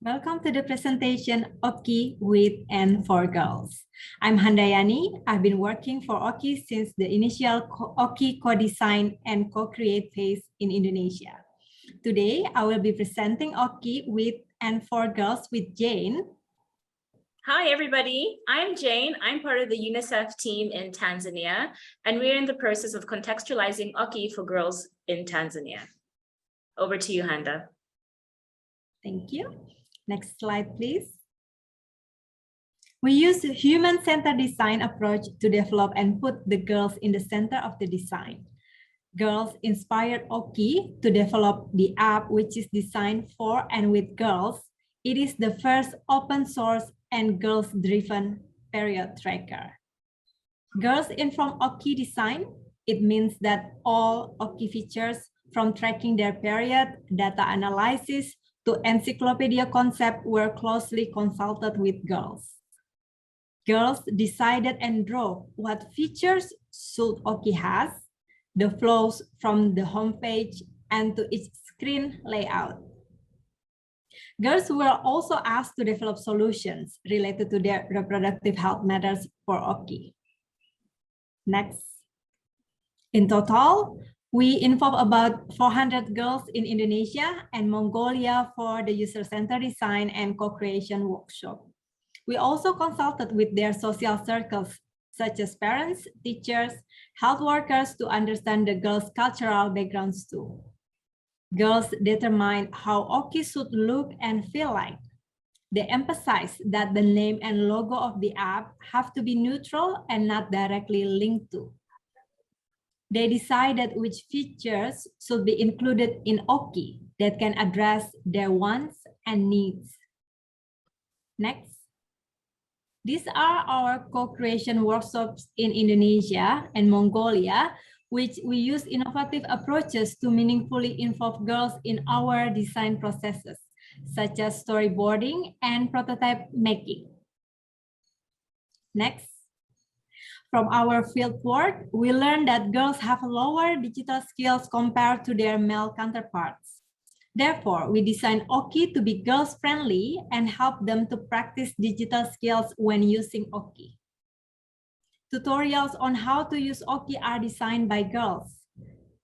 Welcome to the presentation Oki with and for girls. I'm Handayani. I've been working for Oki since the initial Oki co-design and co-create phase in Indonesia. Today, I will be presenting Oki with and for girls with Jane. Hi, everybody. I'm Jane. I'm part of the UNICEF team in Tanzania, and we're in the process of contextualizing Oki for girls in Tanzania. Over to you, Handa. Thank you. Next slide, please. We use a human-centered design approach to develop and put the girls in the center of the design. Girls inspired Oki to develop the app, which is designed for and with girls. It is the first open source and girls-driven period tracker. Girls inform Oki design. It means that all Oki features, from tracking their period, data analysis, to encyclopedia concept, were closely consulted with girls. Girls decided and drove what features should Oki has, the flows from the homepage, and to its screen layout. Girls were also asked to develop solutions related to their reproductive health matters for Oki. Next. In total, we involve about 400 girls in Indonesia and Mongolia for the user-centered design and co-creation workshop. We also consulted with their social circles, such as parents, teachers, health workers, to understand the girls' cultural backgrounds too. Girls determined how Oki should look and feel like. They emphasize that the name and logo of the app have to be neutral and not directly linked to. They decided which features should be included in Oki that can address their wants and needs. Next. These are our co-creation workshops in Indonesia and Mongolia, which we use innovative approaches to meaningfully involve girls in our design processes, such as storyboarding and prototype making. Next. From our fieldwork, we learned that girls have lower digital skills compared to their male counterparts. Therefore, we designed Oki to be girls-friendly and help them to practice digital skills when using Oki. Tutorials on how to use Oki are designed by girls.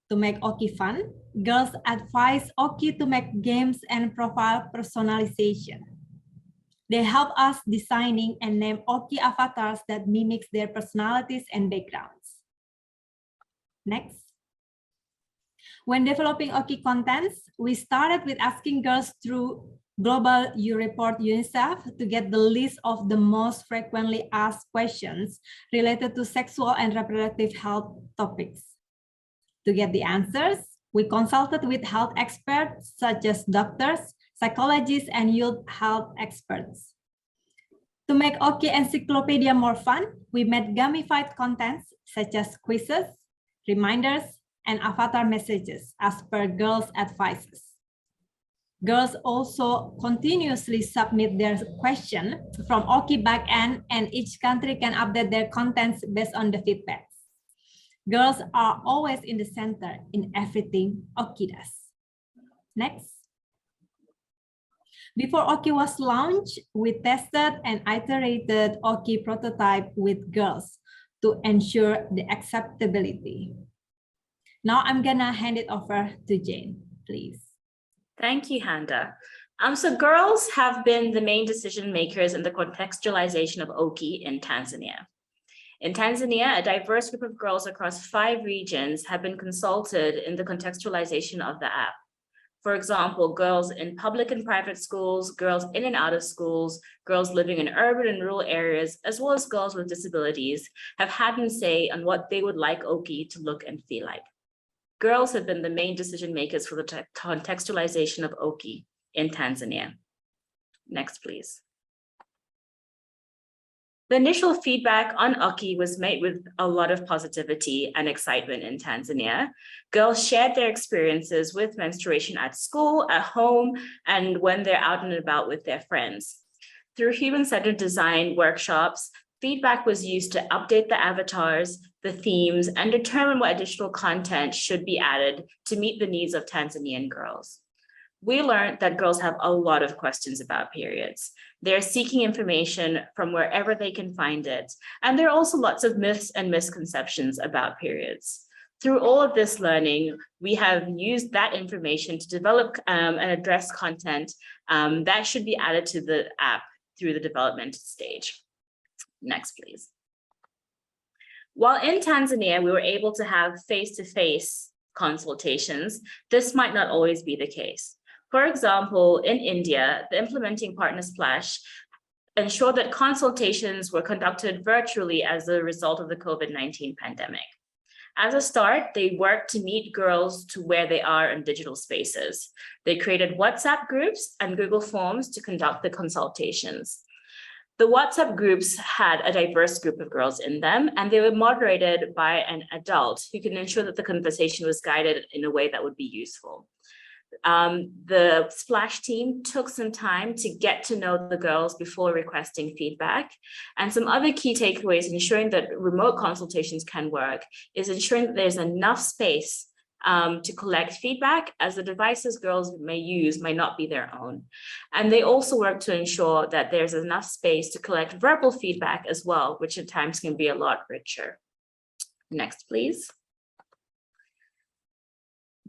To make Oki fun, girls advise Oki to make games and profile personalization. They help us designing and name Oki avatars that mimics their personalities and backgrounds. Next. When developing Oki contents, we started with asking girls through Global U-Report UNICEF to get the list of the most frequently asked questions related to sexual and reproductive health topics. To get the answers, we consulted with health experts such as doctors, psychologists, and youth health experts. To make Oki Encyclopedia more fun, we made gamified contents such as quizzes, reminders, and avatar messages as per girls' advices. Girls also continuously submit their question from Oki backend, and each country can update their contents based on the feedbacks. Girls are always in the center in everything Oki does. Next. Before Oki was launched, we tested and iterated Oki prototype with girls to ensure the acceptability. Now I'm gonna hand it over to Jane, please. Thank you, Handa. So girls have been the main decision makers in the contextualization of Oki in Tanzania. In Tanzania, a diverse group of girls across 5 regions have been consulted in the contextualization of the app. For example, girls in public and private schools, girls in and out of schools, girls living in urban and rural areas, as well as girls with disabilities, have had a say on what they would like Oki to look and feel like. Girls have been the main decision makers for the contextualization of Oki in Tanzania. Next, please. The initial feedback on Oki was met with a lot of positivity and excitement in Tanzania. Girls shared their experiences with menstruation at school, at home, and when they're out and about with their friends. Through human-centered design workshops, feedback was used to update the avatars, the themes, and determine what additional content should be added to meet the needs of Tanzanian girls. we learned that girls have a lot of questions about periods. They're seeking information from wherever they can find it. And there are also lots of myths and misconceptions about periods. Through all of this learning, we have used that information to develop and address content that should be added to the app through the development stage. Next, please. While in Tanzania, we were able to have face-to-face consultations, this might not always be the case. For example, in India, the implementing partner Splash ensured that consultations were conducted virtually as a result of the COVID-19 pandemic. As a start, they worked to meet girls to where they are in digital spaces. They created WhatsApp groups and Google Forms to conduct the consultations. The WhatsApp groups had a diverse group of girls in them, and they were moderated by an adult who can ensure that the conversation was guided in a way that would be useful. The Splash team took some time to get to know the girls before requesting feedback. And some other key takeaways ensuring that remote consultations can work is ensuring that there's enough space to collect feedback, as the devices girls may use might not be their own. And they also work to ensure that there's enough space to collect verbal feedback as well, which at times can be a lot richer. Next, please.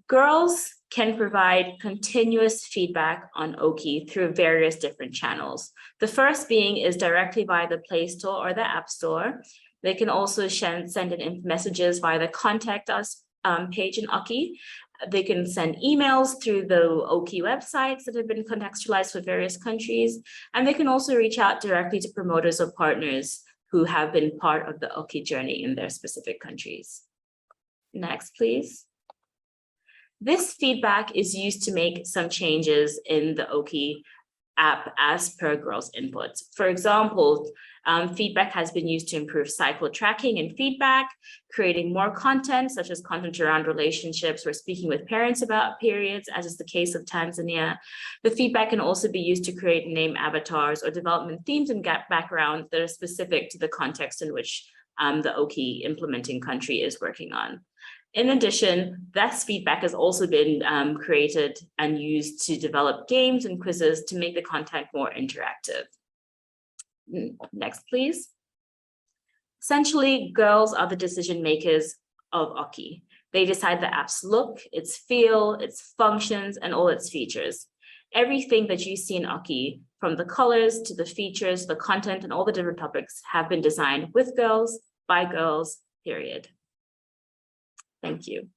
Girls can provide continuous feedback on Oki through various different channels. The first being is directly via the Play Store or the App Store. They can also send in messages via the Contact Us page in Oki. They can send emails through the Oki websites that have been contextualized for various countries. And they can also reach out directly to promoters or partners who have been part of the Oki journey in their specific countries. Next, please. This feedback is used to make some changes in the Oki app as per girls' inputs. For example, feedback has been used to improve cycle tracking and feedback, creating more content, such as content around relationships or speaking with parents about periods, as is the case of Tanzania. The feedback can also be used to create name avatars or development themes and backgrounds that are specific to the context in which the Oki implementing country is working on. In addition, this feedback has also been created and used to develop games and quizzes to make the content more interactive. Next, please. Essentially, girls are the decision makers of Oki. They decide the app's look, its feel, its functions, and all its features. Everything that you see in Oki, from the colors to the features, the content, and all the different topics, have been designed with girls, by girls, period. Thank you.